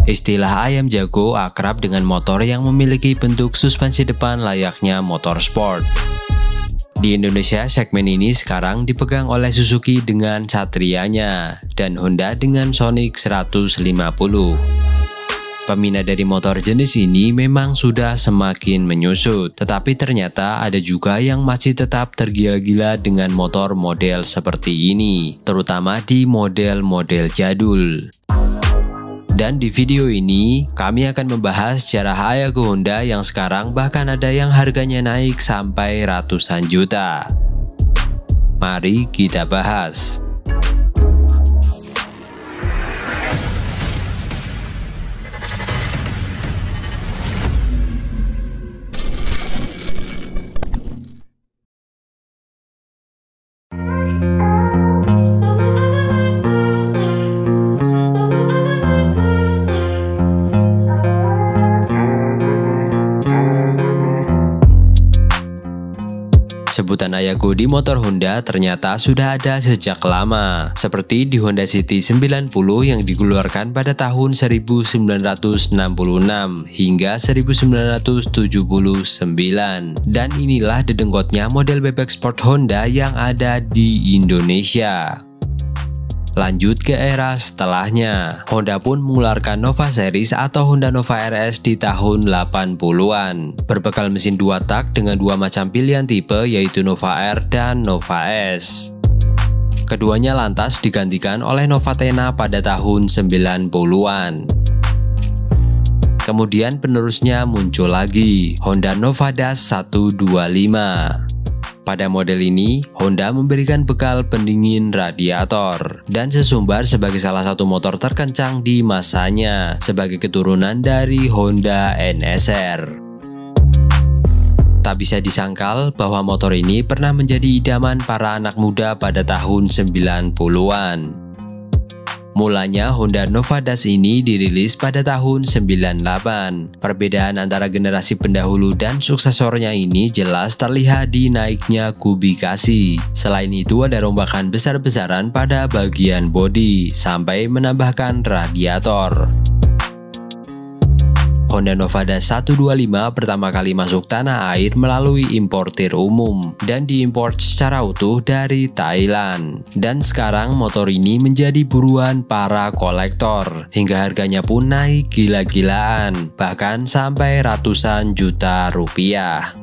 Istilah ayam jago akrab dengan motor yang memiliki bentuk suspensi depan layaknya motor sport. Di Indonesia, segmen ini sekarang dipegang oleh Suzuki dengan Satria-nya dan Honda dengan Sonic 150. Peminat dari motor jenis ini memang sudah semakin menyusut, tetapi ternyata ada juga yang masih tetap tergila-gila dengan motor model seperti ini, terutama di model-model jadul. Dan di video ini, kami akan membahas sejarah Hayago Honda yang sekarang bahkan ada yang harganya naik sampai ratusan juta. Mari kita bahas. Sebutan Hayago di motor Honda ternyata sudah ada sejak lama, seperti di Honda City 90 yang dikeluarkan pada tahun 1966 hingga 1979. Dan inilah dedenggotnya model bebek sport Honda yang ada di Indonesia. Lanjut ke era setelahnya, Honda pun mengeluarkan Nova Series atau Honda Nova RS di tahun 80-an. Berbekal mesin 2 tak dengan dua macam pilihan tipe yaitu Nova R dan Nova S. Keduanya lantas digantikan oleh Nova Tena pada tahun 90-an. Kemudian penerusnya muncul lagi, Honda Nova Das 125. Pada model ini, Honda memberikan bekal pendingin radiator dan sesumbar sebagai salah satu motor terkencang di masanya sebagai keturunan dari Honda NSR. Tak bisa disangkal bahwa motor ini pernah menjadi idaman para anak muda pada tahun 90-an. Mulanya Honda Nova Das ini dirilis pada tahun 98. Perbedaan antara generasi pendahulu dan suksesornya ini jelas terlihat di naiknya kubikasi. Selain itu ada rombakan besar-besaran pada bagian bodi sampai menambahkan radiator. Honda Nova Das 125 pertama kali masuk tanah air melalui importir umum dan diimpor secara utuh dari Thailand. Dan sekarang motor ini menjadi buruan para kolektor, hingga harganya pun naik gila-gilaan, bahkan sampai ratusan juta rupiah.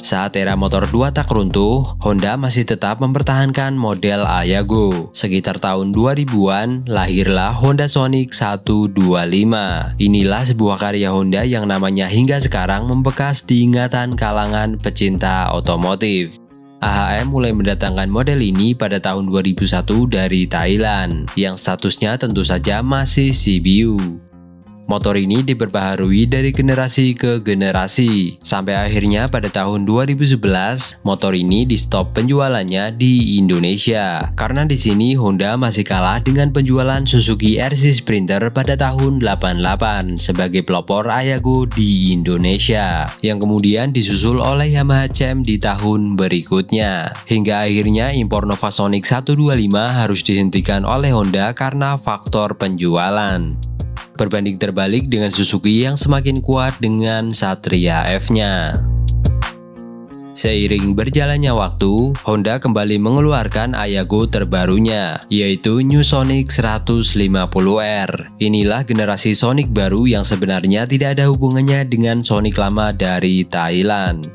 Saat era motor 2 tak runtuh, Honda masih tetap mempertahankan model Hayago. Sekitar tahun 2000-an, lahirlah Honda Sonic 125. Inilah sebuah karya Honda yang namanya hingga sekarang membekas di ingatan kalangan pecinta otomotif. AHM mulai mendatangkan model ini pada tahun 2001 dari Thailand, yang statusnya tentu saja masih CBU. Motor ini diperbaharui dari generasi ke generasi, sampai akhirnya pada tahun 2011 motor ini di stop penjualannya di Indonesia. Karena di sini Honda masih kalah dengan penjualan Suzuki RC Sprinter pada tahun 88 sebagai pelopor Hayago di Indonesia, yang kemudian disusul oleh Yamaha CM di tahun berikutnya. Hingga akhirnya impor Nova Sonic 125 harus dihentikan oleh Honda karena faktor penjualan. Berbanding terbalik dengan Suzuki yang semakin kuat dengan Satria F-nya. Seiring berjalannya waktu, Honda kembali mengeluarkan Hayago terbarunya, yaitu New Sonic 150R. Inilah generasi Sonic baru yang sebenarnya tidak ada hubungannya dengan Sonic lama dari Thailand.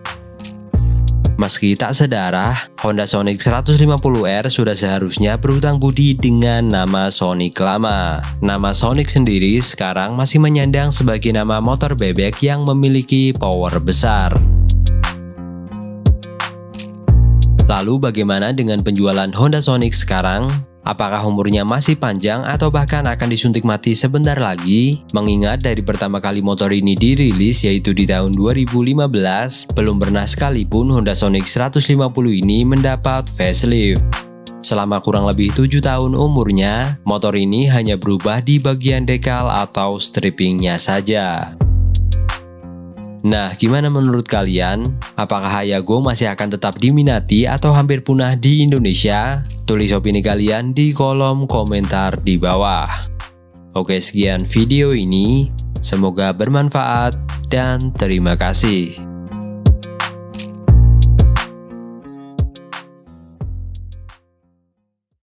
Meski tak sedarah, Honda Sonic 150R sudah seharusnya berhutang budi dengan nama Sonic lama. Nama Sonic sendiri sekarang masih menyandang sebagai nama motor bebek yang memiliki power besar. Lalu bagaimana dengan penjualan Honda Sonic sekarang? Apakah umurnya masih panjang atau bahkan akan disuntik mati sebentar lagi? Mengingat dari pertama kali motor ini dirilis yaitu di tahun 2015, belum pernah sekalipun Honda Sonic 150 ini mendapat facelift. Selama kurang lebih 7 tahun umurnya, motor ini hanya berubah di bagian dekal atau strippingnya saja. Nah, gimana menurut kalian? Apakah Hayago masih akan tetap diminati atau hampir punah di Indonesia? Tulis opini kalian di kolom komentar di bawah. Oke, sekian video ini. Semoga bermanfaat dan terima kasih.